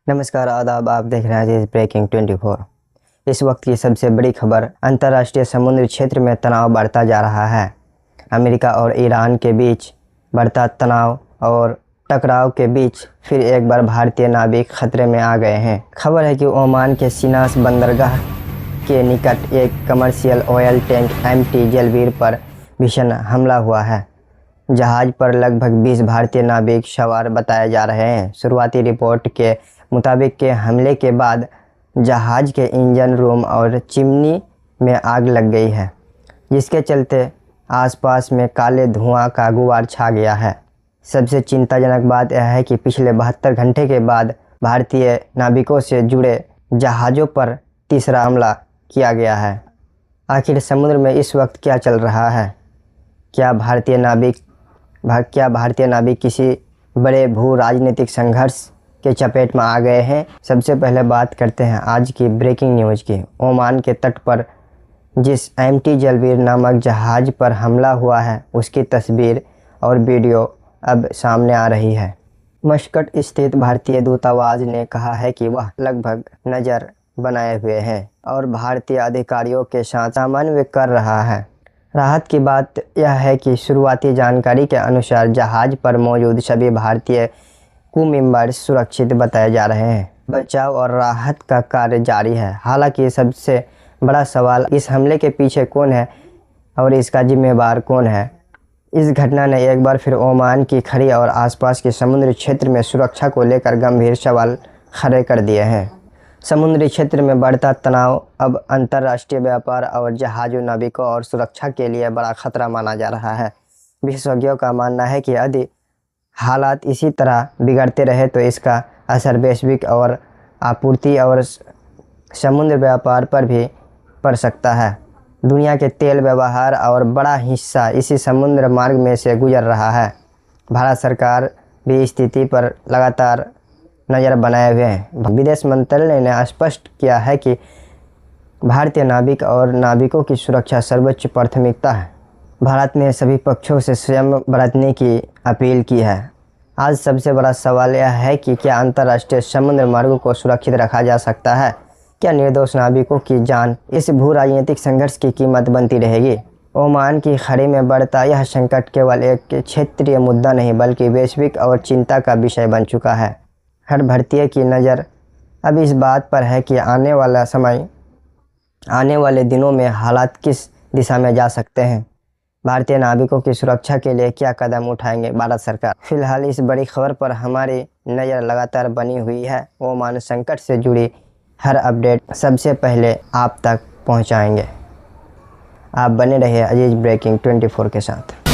नमस्कार आदाब, आप देख रहे हैं ब्रेकिंग 24। इस वक्त की सबसे बड़ी खबर, अंतर्राष्ट्रीय समुद्री क्षेत्र में तनाव बढ़ता जा रहा है। अमेरिका और ईरान के बीच बढ़ता तनाव और टकराव के बीच फिर एक बार भारतीय नाविक खतरे में आ गए हैं। खबर है कि ओमान के सिनास बंदरगाह के निकट एक कमर्शियल ऑयल टैंक एमटी जलवीर पर भीषण हमला हुआ है। जहाज पर लगभग 20 भारतीय नाविक सवार बताए जा रहे हैं। शुरुआती रिपोर्ट के मुताबिक के हमले के बाद जहाज के इंजन रूम और चिमनी में आग लग गई है, जिसके चलते आसपास में काले धुआं का गुबार छा गया है। सबसे चिंताजनक बात यह है कि पिछले 72 घंटे के बाद भारतीय नाविकों से जुड़े जहाज़ों पर तीसरा हमला किया गया है। आखिर समुद्र में इस वक्त क्या चल रहा है? क्या भारतीय नाविक किसी बड़े भू राजनीतिक संघर्ष के चपेट में आ गए हैं? सबसे पहले बात करते हैं आज की ब्रेकिंग न्यूज़ की। ओमान के तट पर जिस एमटी जलवीर नामक जहाज़ पर हमला हुआ है, उसकी तस्वीर और वीडियो अब सामने आ रही है। मस्कट स्थित भारतीय दूतावास ने कहा है कि वह लगभग नज़र बनाए हुए है और भारतीय अधिकारियों के साथ समन्वय कर रहा है। राहत की बात यह है कि शुरुआती जानकारी के अनुसार जहाज़ पर मौजूद सभी भारतीय क्रू मेंबर्स सुरक्षित बताए जा रहे हैं। बचाव और राहत का कार्य जारी है। हालांकि सबसे बड़ा सवाल इस हमले के पीछे कौन है और इसका जिम्मेदार कौन है। इस घटना ने एक बार फिर ओमान की खाड़ी और आसपास के समुद्री क्षेत्र में सुरक्षा को लेकर गंभीर सवाल खड़े कर दिए हैं। समुद्री क्षेत्र में बढ़ता तनाव अब अंतर्राष्ट्रीय व्यापार और जहाज़ों, नाविकों और सुरक्षा के लिए बड़ा खतरा माना जा रहा है। विशेषज्ञों का मानना है कि यदि हालात इसी तरह बिगड़ते रहे तो इसका असर वैश्विक और आपूर्ति और समुद्र व्यापार पर भी पड़ सकता है। दुनिया के तेल व्यवहार और बड़ा हिस्सा इसी समुद्र मार्ग में से गुजर रहा है। भारत सरकार भी स्थिति पर लगातार नज़र बनाए हुए है। विदेश मंत्रालय ने स्पष्ट किया है कि भारतीय नाविक और नाविकों की सुरक्षा सर्वोच्च प्राथमिकता है। भारत ने सभी पक्षों से संयम बरतने की अपील की है। आज सबसे बड़ा सवाल यह है कि क्या अंतर्राष्ट्रीय समुद्र मार्गों को सुरक्षित रखा जा सकता है? क्या निर्दोष नाविकों की जान इस भू राजनीतिक संघर्ष की कीमत बनती रहेगी? ओमान की खाड़ी में बढ़ता यह संकट केवल एक क्षेत्रीय मुद्दा नहीं बल्कि वैश्विक और चिंता का विषय बन चुका है। हर भारतीय की नज़र अब इस बात पर है कि आने वाले दिनों में हालात किस दिशा में जा सकते हैं। भारतीय नाविकों की सुरक्षा के लिए क्या कदम उठाएंगे भारत सरकार? फिलहाल इस बड़ी खबर पर हमारी नज़र लगातार बनी हुई है। ओमान संकट से जुड़ी हर अपडेट सबसे पहले आप तक पहुंचाएंगे। आप बने रहिए अजीज ब्रेकिंग 24 के साथ।